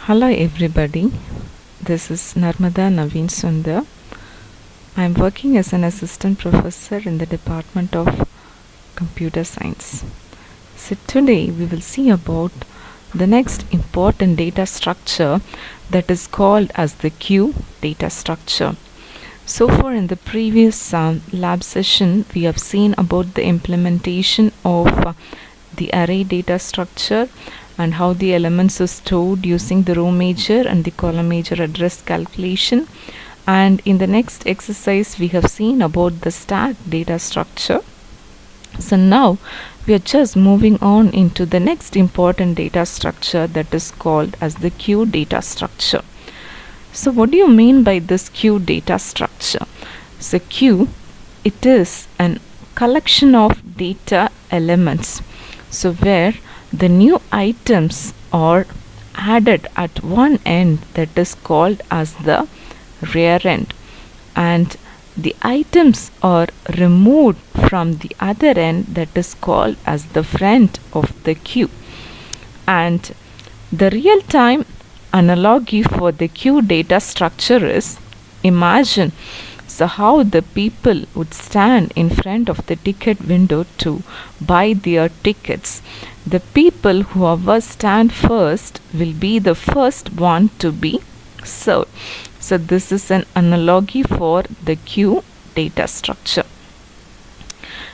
Hello everybody, this is Narmada Naveen Sundar. I am working as an assistant professor in the Department of Computer Science. So today we will see about the next important data structure that is called as the queue data structure. So far in the previous lab session we have seen about the implementation of the array data structure and how the elements are stored using the row major and the column major address calculation. And in the next exercise we have seen about the stack data structure. So now we are just moving on into the next important data structure that is called as the queue data structure. So what do you mean by this queue data structure? So queue, it is a collection of data elements. So where the new items are added at one end, that is called as the rear end, and the items are removed from the other end, that is called as the front of the queue. And the real-time analogy for the queue data structure is, imagine how the people would stand in front of the ticket window to buy their tickets. The people who stand first will be the first one to be served. So this is an analogy for the queue data structure.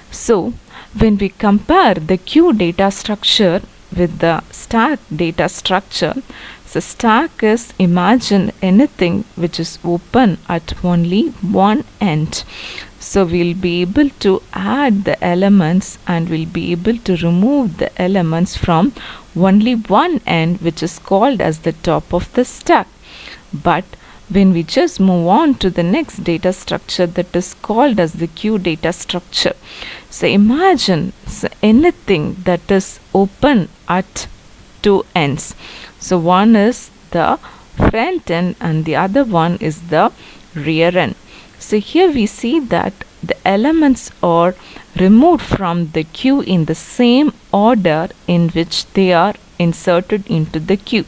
So when we compare the queue data structure with the stack data structure, so stack is, imagine anything which is open at only one end. So we'll be able to add the elements and we'll be able to remove the elements from only one end, which is called as the top of the stack. But when we just move on to the next data structure, that is called as the queue data structure. So imagine anything that is open at two ends. So one is the front end and the other one is the rear end. So here we see that the elements are removed from the queue in the same order in which they are inserted into the queue.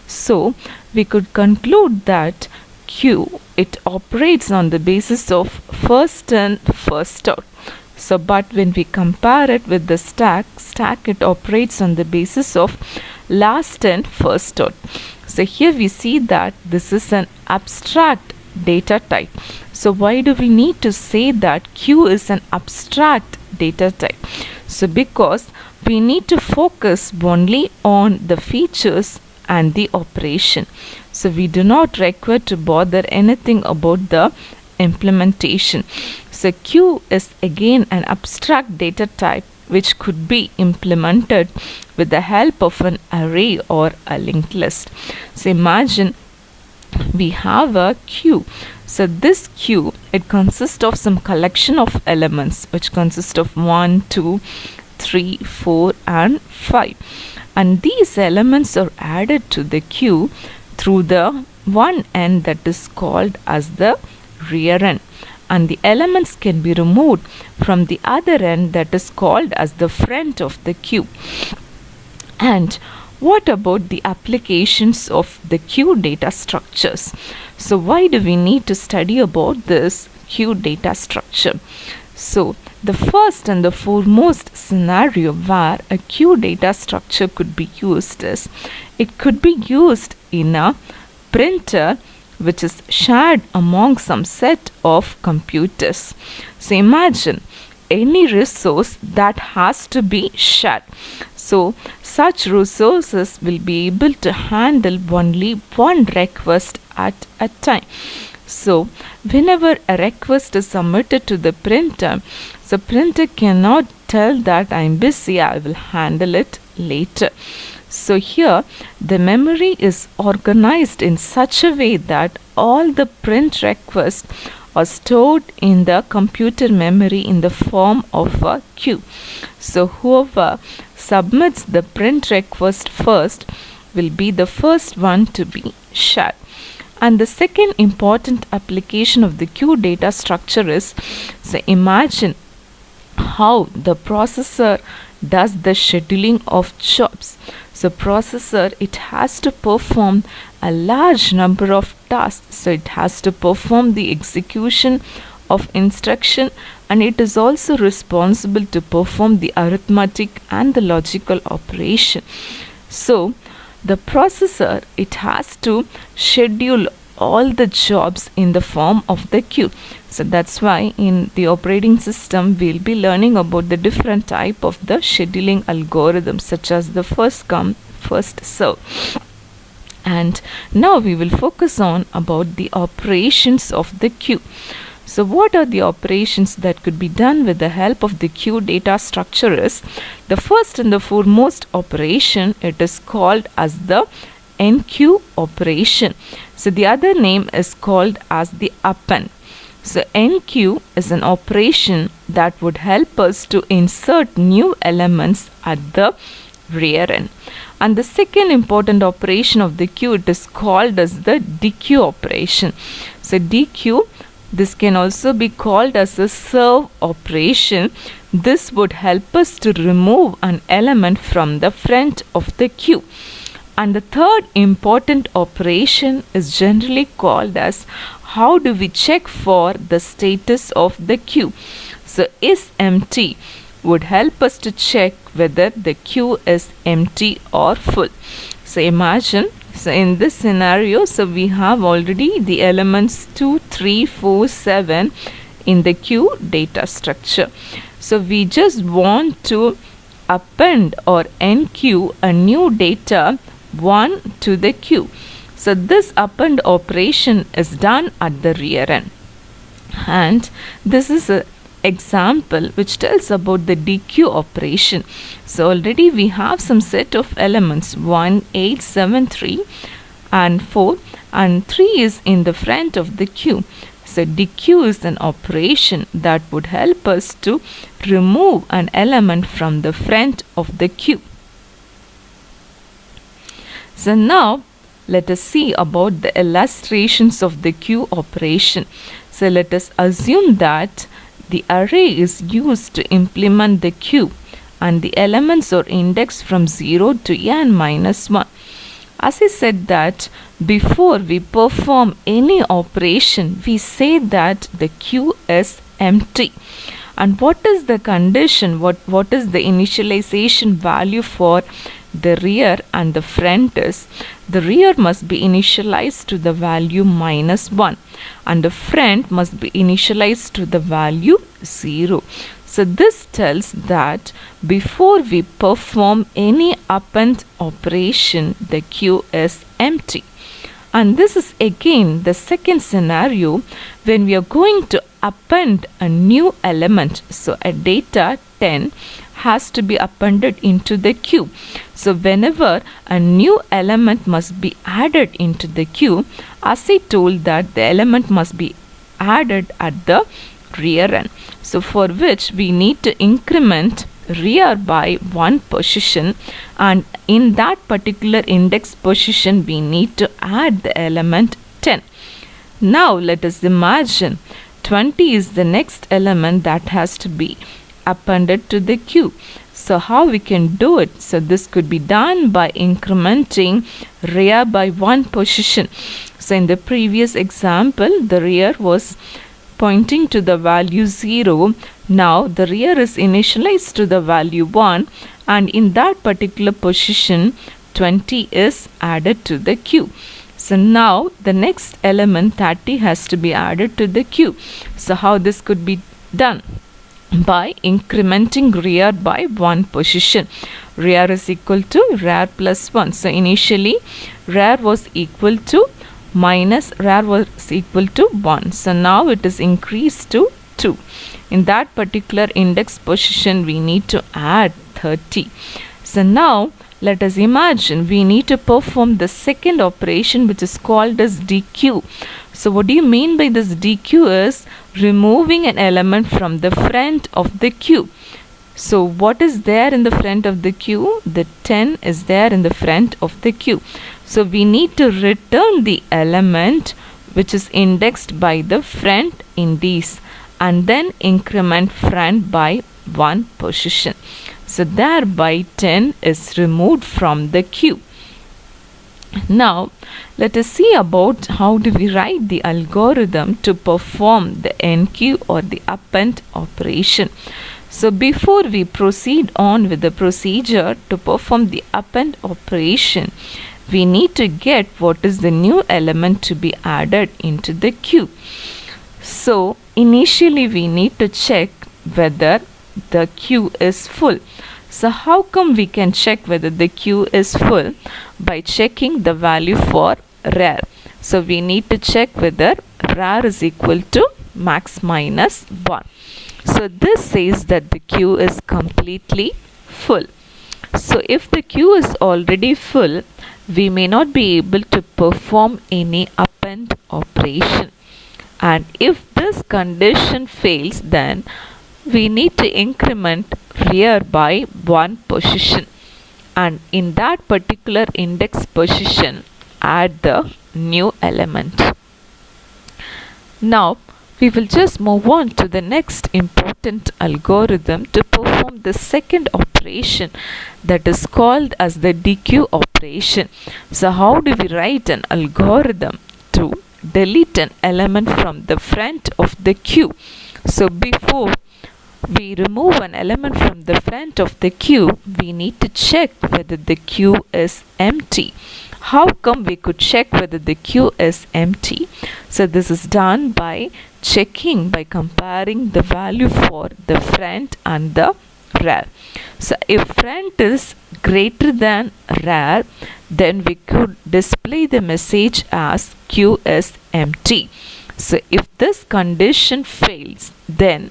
So we could conclude that queue, it operates on the basis of first in, first out. So but when we compare it with the stack, it operates on the basis of last in, first out. So here we see that this is an abstract data type. So why do we need to say that queue is an abstract data type? So because we need to focus only on the features and the operation. So we do not require to bother anything about the implementation. So queue is again an abstract data type which could be implemented with the help of an array or a linked list. So imagine we have a queue. So this queue, it consists of some collection of elements which consist of 1, 2, 3, 4 and 5. And these elements are added to the queue through the one end, that is called as the rear end, and the elements can be removed from the other end, that is called as the front of the queue. And what about the applications of the queue data structures? So why do we need to study about this queue data structure? So the first and the foremost scenario where a queue data structure could be used is, it could be used in a printer which is shared among some set of computers. So imagine any resource that has to be shared. So such resources will be able to handle only one request at a time. So whenever a request is submitted to the printer, so printer cannot tell that I'm busy, I will handle it later. So here the memory is organized in such a way that all the print requests are stored in the computer memory in the form of a queue. So whoever submits the print request first will be the first one to be shared. And the second important application of the queue data structure is, so imagine how the processor does the scheduling of jobs. So processor, it has to perform a large number of tasks. So it has to perform the execution of instruction, and it is also responsible to perform the arithmetic and the logical operation. So the processor, it has to schedule all the jobs in the form of the queue. So that's why in the operating system we'll be learning about the different type of the scheduling algorithms, such as the first come first serve. And now we will focus on about the operations of the queue. So what are the operations that could be done with the help of the queue data structure is, the first and the foremost operation, it is called as the enqueue operation. So the other name is called as the append. So enqueue is an operation that would help us to insert new elements at the rear end. And the second important operation of the queue, it is called as the dequeue operation. So dequeue, this can also be called as a serve operation. This would help us to remove an element from the front of the queue. And the third important operation is generally called as, how do we check for the status of the queue? So is empty would help us to check whether the queue is empty or full. So imagine, so in this scenario, so we have already the elements 2, 3, 4, 7 in the queue data structure. So we just want to append or enqueue a new data 1 to the queue. So this append operation is done at the rear end. And this is an example which tells about the dequeue operation. So already we have some set of elements 1, 8, 7, 3 and 4, and 3 is in the front of the queue. So dequeue is an operation that would help us to remove an element from the front of the queue. So now let us see about the illustrations of the queue operation. So let us assume that the array is used to implement the queue and the elements are indexed from 0 to n minus 1. As I said that before we perform any operation, we say that the queue is empty. And what is the condition? What is the initialization value for the rear and the front is, the rear must be initialized to the value -1 and the front must be initialized to the value 0. So this tells that before we perform any append operation, the queue is empty. And this is again the second scenario when we are going to append a new element. So a data 10 has to be appended into the queue. So whenever a new element must be added into the queue, as I told that the element must be added at the rear end. So for which we need to increment rear by 1 position, and in that particular index position we need to add the element 10. Now let us imagine 20 is the next element that has to be appended to the queue. So how we can do it? So this could be done by incrementing rear by 1 position. So in the previous example, the rear was pointing to the value 0. Now the rear is initialized to the value 1, and in that particular position 20 is added to the queue. So now the next element 30 has to be added to the queue. So how this could be done? By incrementing rear by 1 position. Rear is equal to rear plus 1. So initially rear was equal to minus rear was equal to 1. So now it is increased to 2. In that particular index position we need to add 30. So now let us imagine we need to perform the second operation, which is called as dequeue. So what do you mean by this dequeue is removing an element from the front of the queue. So what is there in the front of the queue? The 10 is there in the front of the queue. So we need to return the element which is indexed by the front indice and then increment front by 1 position. So thereby 10 is removed from the queue. Now let us see about how do we write the algorithm to perform the NQ or the append operation. So before we proceed on with the procedure to perform the append operation, we need to get what is the new element to be added into the queue. So initially we need to check whether the queue is full. So how come we can check whether the queue is full? By checking the value for rar. So we need to check whether rar is equal to max minus 1. So this says that the queue is completely full. So if the queue is already full, we may not be able to perform any append operation. And if this condition fails, then we need to increment rear by 1 position, and in that particular index position add the new element. Now we will just move on to the next important algorithm to perform the second operation, that is called as the DQ operation. So how do we write an algorithm to delete an element from the front of the queue? So before we remove an element from the front of the queue, we need to check whether the queue is empty. How come we could check whether the queue is empty? So this is done by checking by comparing the value for the front and the rar. So if front is greater than rar, then we could display the message as queue is empty. So if this condition fails, then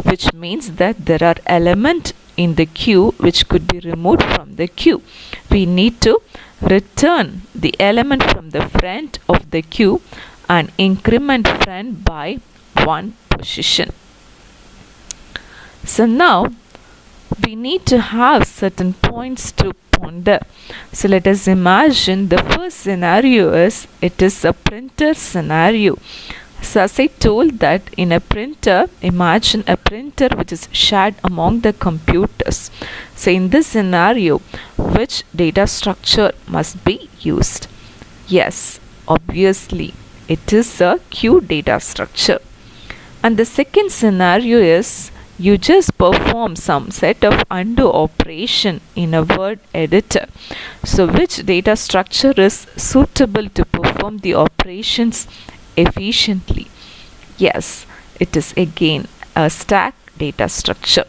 which means that there are elements in the queue which could be removed from the queue, we need to return the element from the front of the queue and increment front by 1 position. So now we need to have certain points to ponder. So let us imagine the first scenario is it is a printer scenario. So as I told that in a printer, imagine a printer which is shared among the computers. So in this scenario, which data structure must be used? Yes, obviously it is a queue data structure. And the second scenario is you just perform some set of undo operation in a word editor. So which data structure is suitable to perform the operations efficiently? Yes, it is again a stack data structure.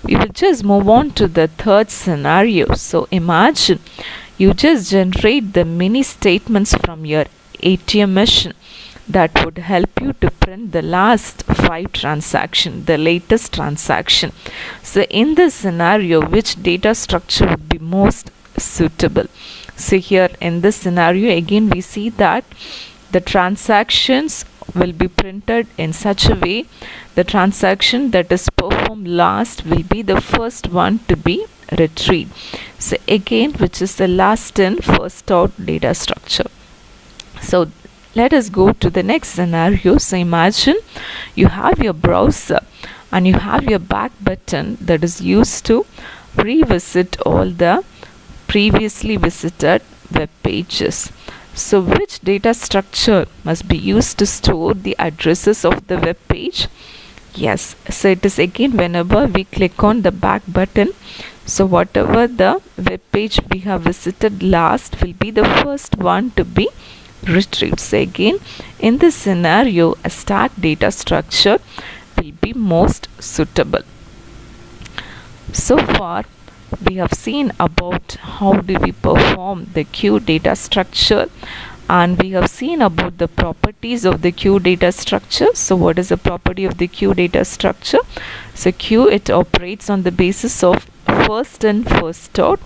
We will just move on to the third scenario. So imagine you just generate the mini statements from your ATM machine that would help you to print the last 5 transactions, the latest transaction. So in this scenario, which data structure would be most suitable? So here in this scenario again we see that the transactions will be printed in such a way the transaction that is performed last will be the first one to be retrieved. So again, which is the last in first out data structure. So let us go to the next scenario. So imagine you have your browser and you have your back button that is used to revisit all the previously visited web pages. So which data structure must be used to store the addresses of the web page? Yes, so it is again whenever we click on the back button, so whatever the web page we have visited last will be the first one to be retrieved. So again in this scenario a stack data structure will be most suitable. So far we have seen about how do we perform the queue data structure, and we have seen about the properties of the queue data structure. So what is the property of the queue data structure? So queue, it operates on the basis of first in first out,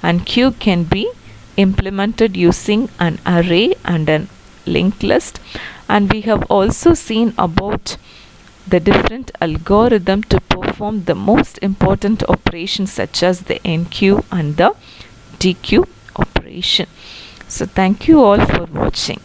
and queue can be implemented using an array and an linked list. And we have also seen about the different algorithm to perform the most important operations such as the NQ and the DQ operation. So thank you all for watching.